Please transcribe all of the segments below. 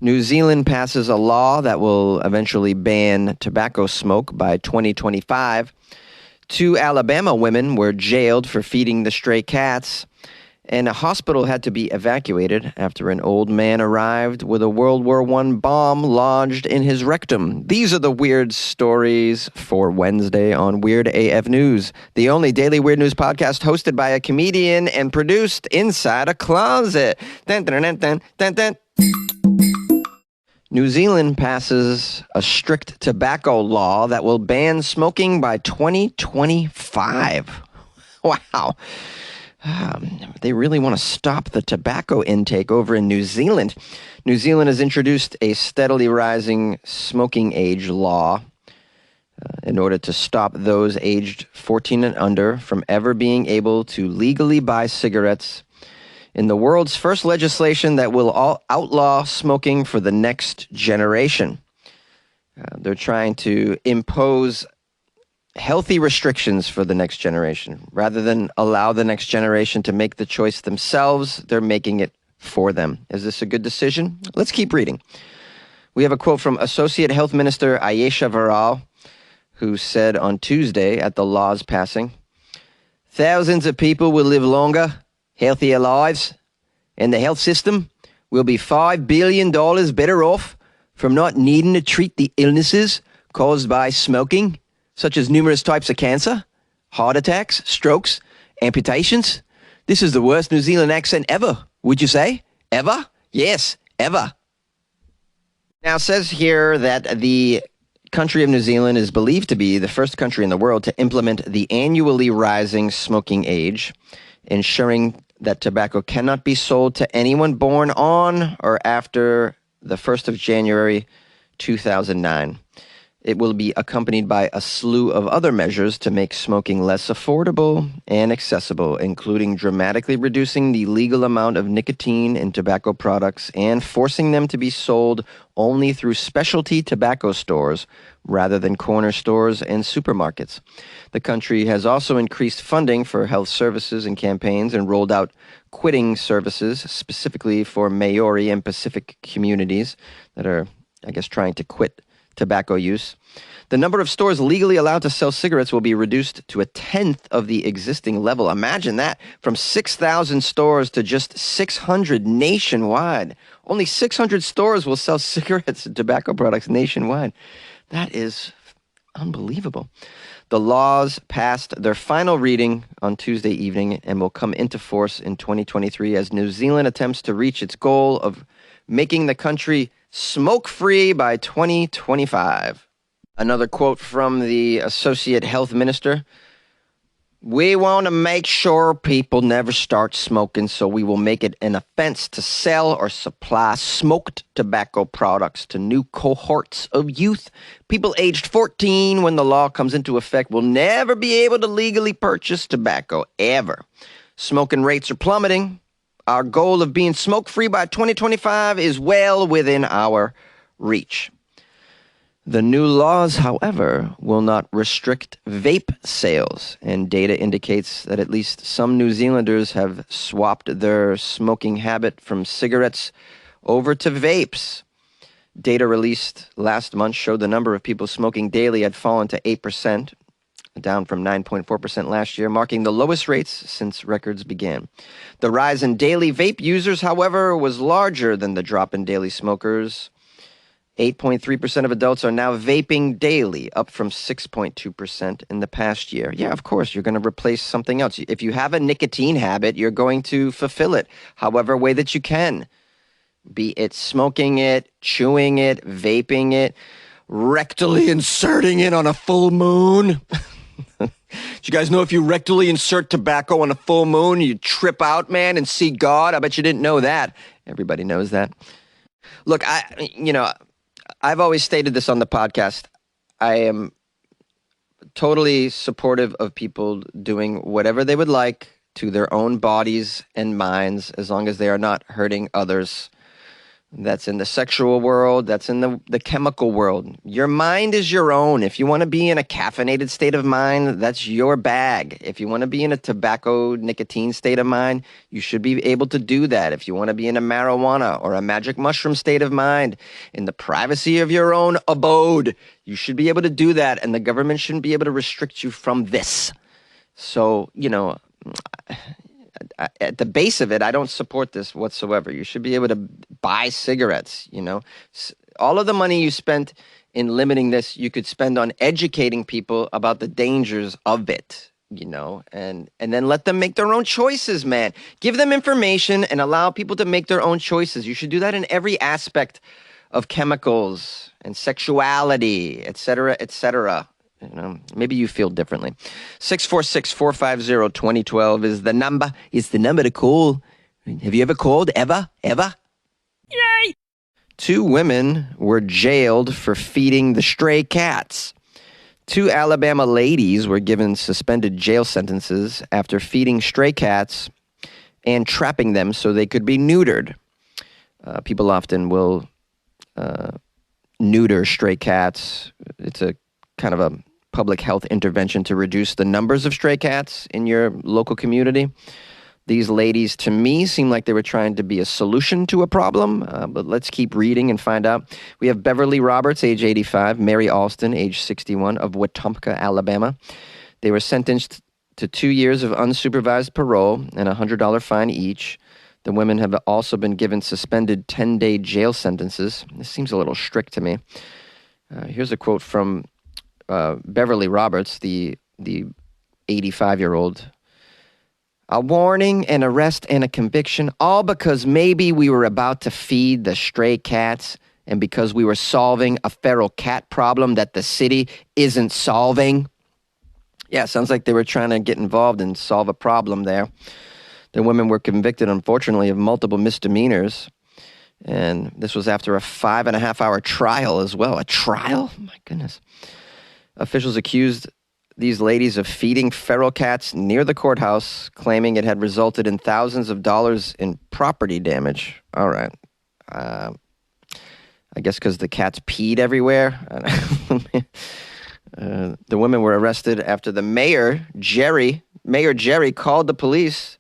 New Zealand passes a law that will eventually ban tobacco smoke by 2025. 2 Alabama women were jailed for feeding the stray cats. And a hospital had to be evacuated after an old man arrived with a World War I bomb lodged in his rectum. These are the weird stories for Wednesday on Weird AF News, the only daily weird news podcast hosted by a comedian and produced inside a closet. Dun, dun, dun, dun, dun, dun. New Zealand passes a strict tobacco law that will ban smoking by 2025. Wow. They really want to stop the tobacco intake over in New Zealand. New Zealand has introduced a steadily rising smoking age law in order to stop those aged 14 and under from ever being able to legally buy cigarettes in the world's first legislation that will outlaw smoking for the next generation. They're trying to impose healthy restrictions for the next generation. Rather than allow the next generation to make the choice themselves, they're making it for them. Is this a good decision? Let's keep reading. We have a quote from Associate Health Minister Ayesha Varal, who said on Tuesday at the law's passing, "Thousands of people will live longer, healthier lives, and the health system will be $5 billion better off from not needing to treat the illnesses caused by smoking, such as numerous types of cancer, heart attacks, strokes, amputations. This is the worst New Zealand accent ever, would you say? Ever? Yes, ever." Now, it says here that the country of New Zealand is believed to be the first country in the world to implement the annually rising smoking age, ensuring that tobacco cannot be sold to anyone born on or after the 1st of January 2009. It will be accompanied by a slew of other measures to make smoking less affordable and accessible, including dramatically reducing the legal amount of nicotine in tobacco products and forcing them to be sold only through specialty tobacco stores rather than corner stores and supermarkets. The country has also increased funding for health services and campaigns and rolled out quitting services specifically for Maori and Pacific communities that are, trying to quit tobacco use. The number of stores legally allowed to sell cigarettes will be reduced to a tenth of the existing level. Imagine that, from 6,000 stores to just 600 nationwide. Only 600 stores will sell cigarettes and tobacco products nationwide. That is unbelievable. The laws passed their final reading on Tuesday evening and will come into force in 2023 as New Zealand attempts to reach its goal of making the country smoke-free by 2025. Another quote from the Associate Health Minister. "We want to make sure people never start smoking, so we will make it an offense to sell or supply smoked tobacco products to new cohorts of youth. People aged 14 when the law comes into effect will never be able to legally purchase tobacco, ever. Smoking rates are plummeting. Our goal of being smoke-free by 2025 is well within our reach." The new laws, however, will not restrict vape sales, and data indicates that at least some New Zealanders have swapped their smoking habit from cigarettes over to vapes. Data released last month showed the number of people smoking daily had fallen to 8%, down from 9.4% last year, marking the lowest rates since records began. The rise in daily vape users, however, was larger than the drop in daily smokers. 8.3% of adults are now vaping daily, up from 6.2% in the past year. Yeah, of course, you're going to replace something else. If you have a nicotine habit, you're going to fulfill it however way that you can. Be it smoking it, chewing it, vaping it, rectally inserting it on a full moon. Do you guys know if you rectally insert tobacco on a full moon, you trip out, man, and see God? I bet you didn't know that. Everybody knows that. Look, I've always stated this on the podcast. I am totally supportive of people doing whatever they would like to their own bodies and minds, as long as they are not hurting others. That's in the sexual world. That's in the chemical world. Your mind is your own. If you want to be in a caffeinated state of mind, that's your bag. If you want to be in a tobacco nicotine state of mind, you should be able to do that. If you want to be in a marijuana or a magic mushroom state of mind, in the privacy of your own abode, you should be able to do that. And the government shouldn't be able to restrict you from this. So, at the base of it, I don't support this whatsoever. You should be able to buy cigarettes, All of the money you spent in limiting this, you could spend on educating people about the dangers of it, and then let them make their own choices, man. Give them information and allow people to make their own choices. You should do that in every aspect of chemicals and sexuality, et cetera, et cetera. Maybe you feel differently. 646-450-2012 is the number. It's the number to call. Have you ever called? Ever? Yay! 2 women were jailed for feeding the stray cats. 2 Alabama ladies were given suspended jail sentences after feeding stray cats and trapping them so they could be neutered. People often will neuter stray cats. It's a kind of a public health intervention to reduce the numbers of stray cats in your local community. These ladies, to me, seem like they were trying to be a solution to a problem, but let's keep reading and find out. We have Beverly Roberts, age 85, Mary Alston, age 61, of Wetumpka, Alabama. They were sentenced to 2 years of unsupervised parole and a $100 fine each. The women have also been given suspended 10-day jail sentences. This seems a little strict to me. Here's a quote from Beverly Roberts, the 85-year-old. A warning, an arrest, and a conviction, all because maybe we were about to feed the stray cats and because we were solving a feral cat problem that the city isn't solving. Yeah, sounds like they were trying to get involved and solve a problem there. The women were convicted, unfortunately, of multiple misdemeanors. And this was after a 5.5-hour trial as well. A trial? My goodness. Officials accused these ladies of feeding feral cats near the courthouse, claiming it had resulted in thousands of dollars in property damage. All right. I guess because the cats peed everywhere. The women were arrested after the Mayor Jerry, called the police.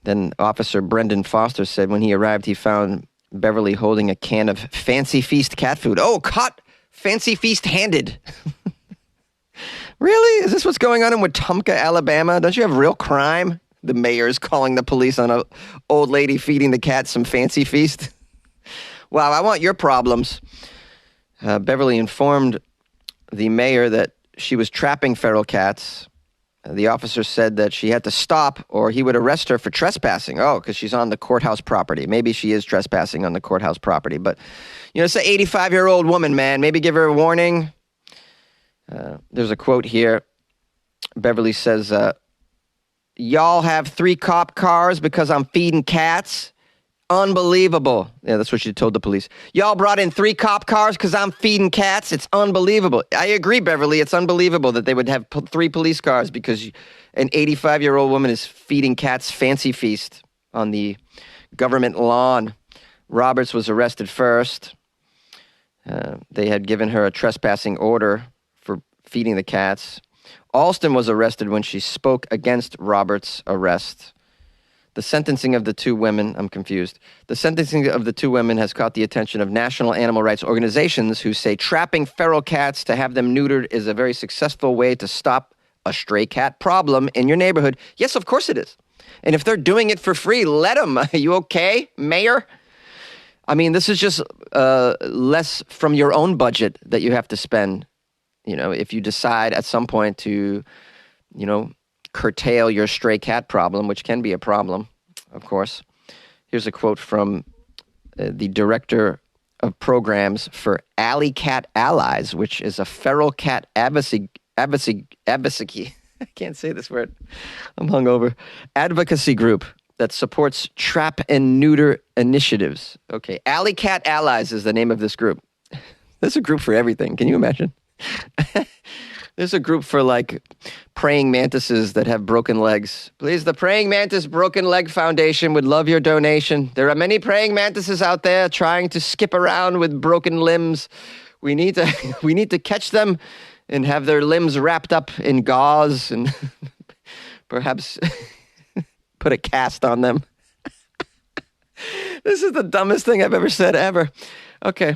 Then Officer Brendan Foster said when he arrived, he found Beverly holding a can of Fancy Feast cat food. Oh, caught Fancy Feast handed. Really? Is this what's going on in Wetumpka, Alabama? Don't you have real crime? The mayor's calling the police on an old lady feeding the cat some Fancy Feast. Wow, I want your problems. Beverly informed the mayor that she was trapping feral cats. The officer said that she had to stop or he would arrest her for trespassing. Oh, because she's on the courthouse property. Maybe she is trespassing on the courthouse property. But, it's an 85-year-old woman, man. Maybe give her a warning. There's a quote here. Beverly says, y'all have 3 cop cars because I'm feeding cats? Unbelievable. Yeah, that's what she told the police. Y'all brought in 3 cop cars because I'm feeding cats? It's unbelievable. I agree, Beverly. It's unbelievable that they would have 3 police cars because an 85-year-old woman is feeding cats Fancy Feast on the government lawn. Roberts was arrested first. They had given her a trespassing order for feeding the cats. Alston was arrested when she spoke against Roberts' arrest. The sentencing of the 2 women, I'm confused. The sentencing of the 2 women has caught the attention of national animal rights organizations who say trapping feral cats to have them neutered is a very successful way to stop a stray cat problem in your neighborhood. Yes, of course it is. And if they're doing it for free, let them. Are you okay, Mayor? I mean, this is just less from your own budget that you have to spend, if you decide at some point to, curtail your stray cat problem, which can be a problem, of course. Here's a quote from the director of programs for Alley Cat Allies, which is a feral cat advocacy. I can't say this word. I'm hungover. Advocacy group that supports trap and neuter initiatives. Okay, Alley Cat Allies is the name of this group. There's a group for everything. Can you imagine? There's a group for like praying mantises that have broken legs. Please, the Praying Mantis Broken Leg Foundation would love your donation. There are many praying mantises out there trying to skip around with broken limbs. We need to we need to catch them and have their limbs wrapped up in gauze and perhaps put a cast on them. This is the dumbest thing I've ever said ever. Okay.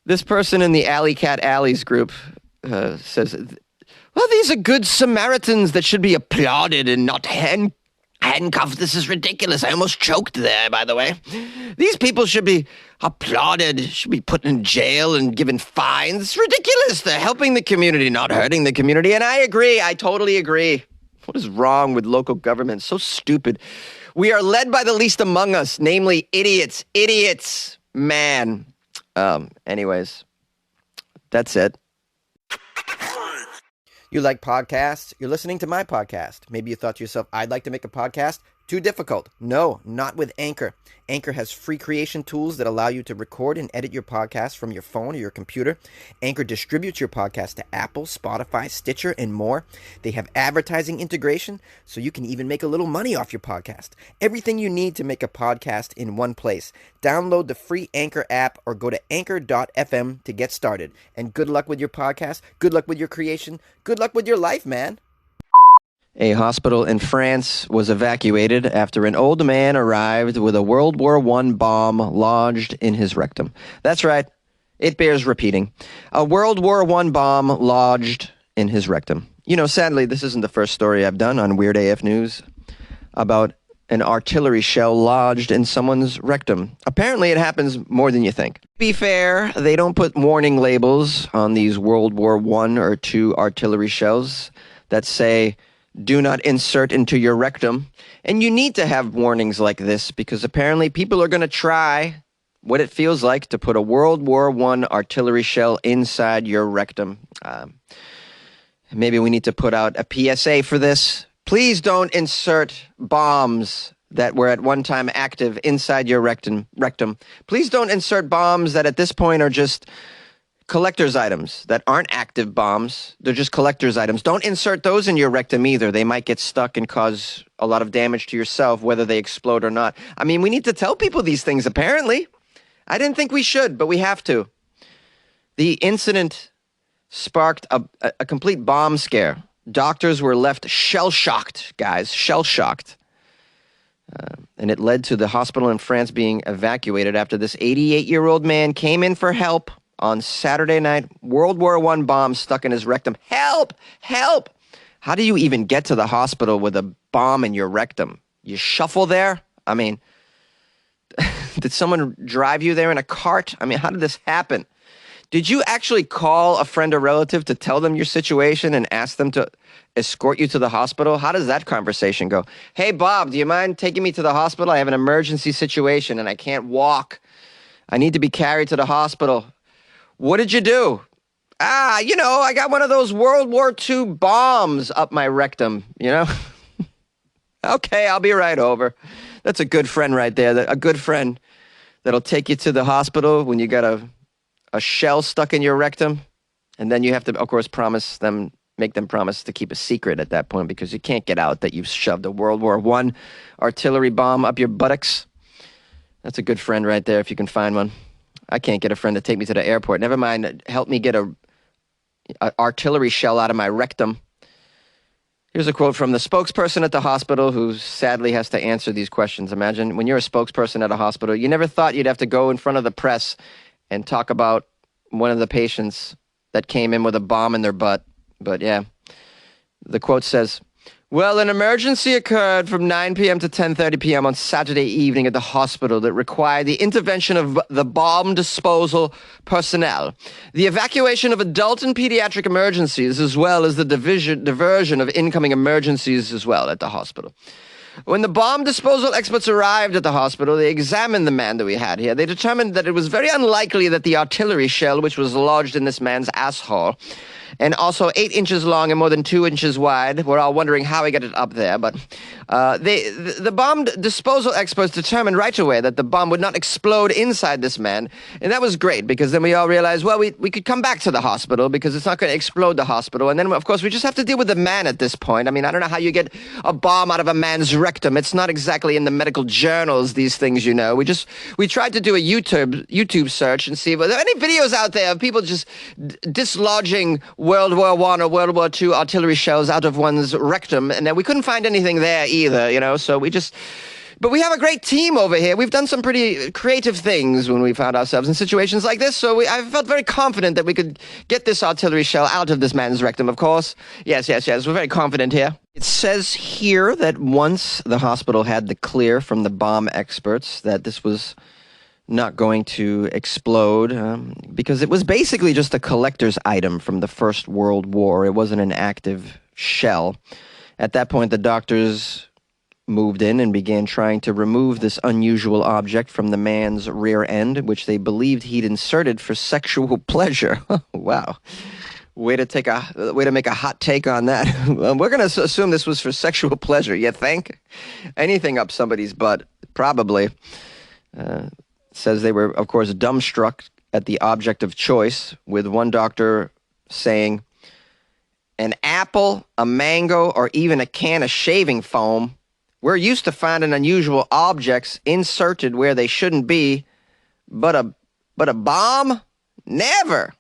This person in the Alley Cat Alleys group says, well, these are good Samaritans that should be applauded and not handcuffed. This is ridiculous. I almost choked there, by the way. These people should be applauded, should be put in jail and given fines. It's ridiculous. They're helping the community, not hurting the community. And I agree. I totally agree. What is wrong with local government? So stupid. We are led by the least among us, namely idiots. Idiots, man. Anyways, that's it. You like podcasts? You're listening to my podcast. Maybe you thought to yourself, I'd like to make a podcast. Too difficult. No, not with Anchor. Anchor has free creation tools that allow you to record and edit your podcast from your phone or your computer. Anchor distributes your podcast to Apple, Spotify, Stitcher, and more. They have advertising integration, so you can even make a little money off your podcast. Everything you need to make a podcast in one place. Download the free Anchor app or go to anchor.fm to get started. And good luck with your podcast. Good luck with your creation. Good luck with your life, man. A hospital in France was evacuated after an old man arrived with a World War I bomb lodged in his rectum. That's right. It bears repeating. A World War I bomb lodged in his rectum. You know, sadly, this isn't the first story I've done on Weird AF News about an artillery shell lodged in someone's rectum. Apparently, it happens more than you think. To be fair, they don't put warning labels on these World War I or II artillery shells that say, do not insert into your rectum. And you need to have warnings like this because apparently people are going to try what it feels like to put a World War I artillery shell inside your rectum. Maybe we need to put out a PSA for this. Please don't insert bombs that were at one time active inside your rectum. Please don't insert bombs that at this point are just collector's items that aren't active bombs. They're just collector's items. Don't insert those in your rectum either. They might get stuck and cause a lot of damage to yourself, whether they explode or not. I mean, we need to tell people these things, apparently. I didn't think we should, but we have to. The incident sparked a complete bomb scare. Doctors were left shell-shocked, guys, shell-shocked. And it led to the hospital in France being evacuated after this 88-year-old man came in for help on Saturday night. World War I bomb stuck in his rectum. Help! Help! How do you even get to the hospital with a bomb in your rectum? You shuffle there? I mean, did someone drive you there in a cart? I mean, how did this happen? Did you actually call a friend or relative to tell them your situation and ask them to escort you to the hospital? How does that conversation go? Hey, Bob, do you mind taking me to the hospital? I have an emergency situation and I can't walk. I need to be carried to the hospital. What did you do? I got one of those World War II bombs up my rectum, Okay, I'll be right over. That's a good friend right there. A good friend that'll take you to the hospital when you got a shell stuck in your rectum. And then you have to, of course, make them promise to keep a secret at that point because you can't get out that you've shoved a World War I artillery bomb up your buttocks. That's a good friend right there if you can find one. I can't get a friend to take me to the airport. Never mind, help me get a artillery shell out of my rectum. Here's a quote from the spokesperson at the hospital who sadly has to answer these questions. Imagine when you're a spokesperson at a hospital, you never thought you'd have to go in front of the press and talk about one of the patients that came in with a bomb in their butt. But yeah, the quote says, well, an emergency occurred from 9 p.m. to 10:30 p.m. on Saturday evening at the hospital that required the intervention of the bomb disposal personnel, the evacuation of adult and pediatric emergencies, as well as the diversion of incoming emergencies as well at the hospital. When the bomb disposal experts arrived at the hospital, they examined the man that we had here. They determined that it was very unlikely that the artillery shell, which was lodged in this man's asshole, and also 8 inches long and more than 2 inches wide. We're all wondering how he got it up there, but the bomb disposal experts determined right away that the bomb would not explode inside this man, and that was great because then we all realized, well, we could come back to the hospital because it's not going to explode the hospital, and then of course we just have to deal with the man at this point. I mean, I don't know how you get a bomb out of a man's rectum. It's not exactly in the medical journals, these things, you know. We tried to do a YouTube search and see if there are any videos out there of people just dislodging World War I or World War II artillery shells out of one's rectum, and then we couldn't find anything there either, you know, so but we have a great team over here. We've done some pretty creative things when we found ourselves in situations like this, so I felt very confident that we could get this artillery shell out of this man's rectum, of course. Yes, we're very confident here. It says here that once the hospital had the clear from the bomb experts that this was not going to explode because it was basically just a collector's item from the First World War. It wasn't an active shell. At that point, the doctors moved in and began trying to remove this unusual object from the man's rear end, which they believed he'd inserted for sexual pleasure. Wow. Way to make a hot take on that. We're going to assume this was for sexual pleasure, you think? Anything up somebody's butt, probably. Says they were, of course, dumbstruck at the object of choice, with one doctor saying, an apple, a mango, or even a can of shaving foam. We're used to finding unusual objects inserted where they shouldn't be, but a bomb? Never!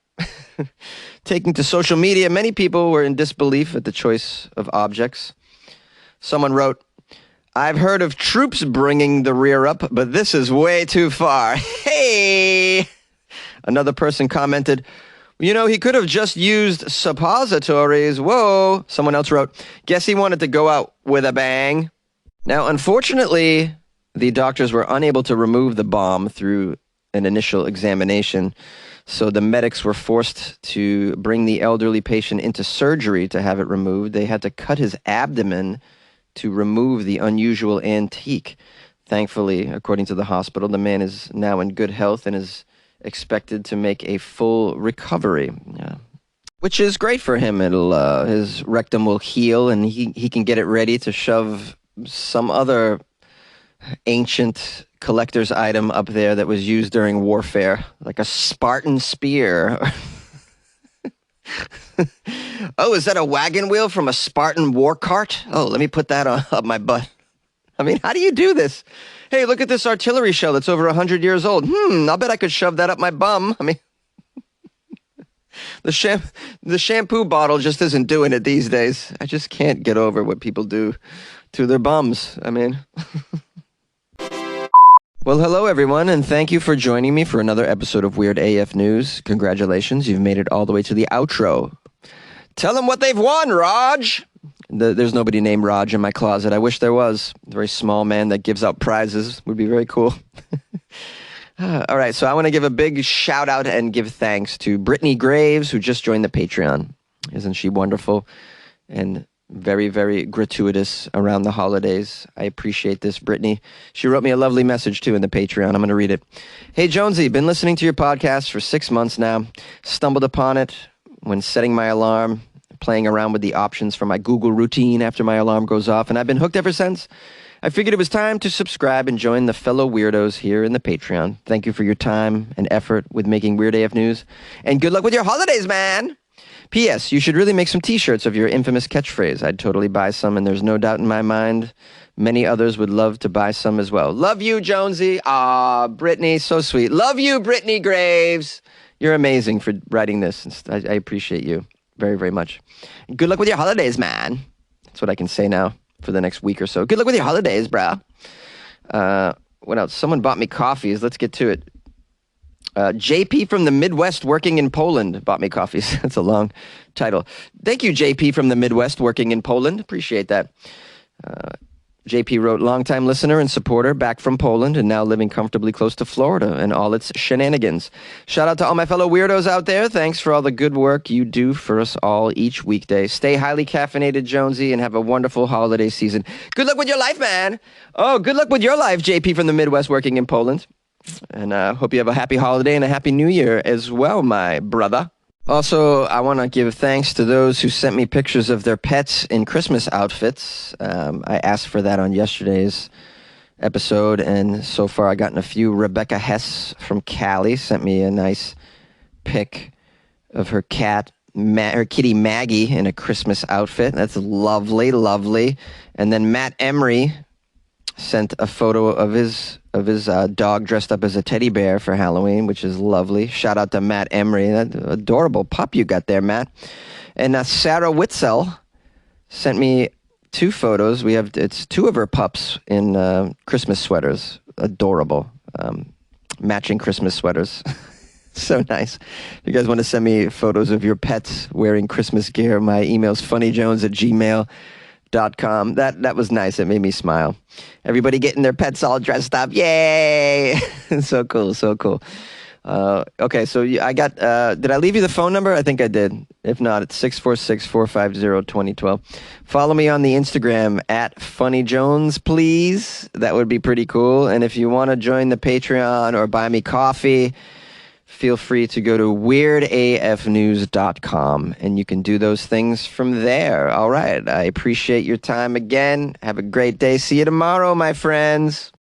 Taking to social media, many people were in disbelief at the choice of objects. Someone wrote, I've heard of troops bringing the rear up, but this is way too far. Hey! Another person commented, you know, he could have just used suppositories. Whoa! Someone else wrote, guess he wanted to go out with a bang. Now, unfortunately, the doctors were unable to remove the bomb through an initial examination, so the medics were forced to bring the elderly patient into surgery to have it removed. They had to cut his abdomen to remove the unusual antique. Thankfully, according to the hospital, the man is now in good health and is expected to make a full recovery, which is great for him. His rectum will heal, and he can get it ready to shove some other ancient collector's item up there that was used during warfare, like a Spartan spear. Oh, is that a wagon wheel from a Spartan war cart? Oh, let me put that up my butt. I mean, how do you do this? Hey, look at this artillery shell that's over 100 years old. I'll bet I could shove that up my bum. I mean, the shampoo bottle just isn't doing it these days. I just can't get over what people do to their bums. I mean... Well, hello, everyone, and thank you for joining me for another episode of Weird AF News. Congratulations, you've made it all the way to the outro. Tell them what they've won, Raj! There's nobody named Raj in my closet. I wish there was. A very small man that gives out prizes would be very cool. All right, so I want to give a big shout-out and give thanks to Brittany Graves, who just joined the Patreon. Isn't she wonderful? And... very, very gratuitous around the holidays. I appreciate this, Brittany. She wrote me a lovely message, too, in the Patreon. I'm going to read it. Hey, Jonesy, been listening to your podcast for 6 months now. Stumbled upon it when setting my alarm, playing around with the options for my Google routine after my alarm goes off, and I've been hooked ever since. I figured it was time to subscribe and join the fellow weirdos here in the Patreon. Thank you for your time and effort with making Weird AF News, and good luck with your holidays, man! P.S. You should really make some t-shirts of your infamous catchphrase. I'd totally buy some, and there's no doubt in my mind many others would love to buy some as well. Love you, Jonesy. Aw, Brittany, so sweet. Love you, Brittany Graves. You're amazing for writing this. I appreciate you very, very much. Good luck with your holidays, man. That's what I can say now for the next week or so. Good luck with your holidays, bro. What else? Someone bought me coffees. Let's get to it. JP from the Midwest working in Poland bought me coffees. That's a long title. Thank you, JP from the Midwest working in Poland. Appreciate that. JP wrote, longtime listener and supporter, back from Poland and now living comfortably close to Florida and all its shenanigans. Shout out to all my fellow weirdos out there. Thanks for all the good work you do for us all each weekday. Stay highly caffeinated, Jonesy, and have a wonderful holiday season. Good luck with your life, man. Oh, good luck with your life, JP from the Midwest working in Poland. And I hope you have a happy holiday and a happy new year as well, my brother. Also, I want to give thanks to those who sent me pictures of their pets in Christmas outfits. I asked for that on yesterday's episode, and so far I gotten a few. Rebecca Hess from Cali sent me a nice pic of her cat, her kitty Maggie, in a Christmas outfit. That's lovely, lovely. And then Matt Emery sent a photo of his dog dressed up as a teddy bear for Halloween, which is lovely. Shout out to Matt Emery. That adorable pup you got there, Matt. And Sarah Witzel sent me two photos. It's two of her pups in Christmas sweaters. Adorable. Matching Christmas sweaters. So nice. If you guys want to send me photos of your pets wearing Christmas gear, my email's funnyjones@gmail.com. That was nice. It made me smile. Everybody getting their pets all dressed up. Yay! So cool, so cool. Okay, so I got, did I leave you the phone number? I think I did. If not, it's 646-450-2012. Follow me on the Instagram @funnyjones, please. That would be pretty cool. And if you want to join the Patreon or buy me coffee, feel free to go to weirdafnews.com, and you can do those things from there. All right. I appreciate your time again. Have a great day. See you tomorrow, my friends.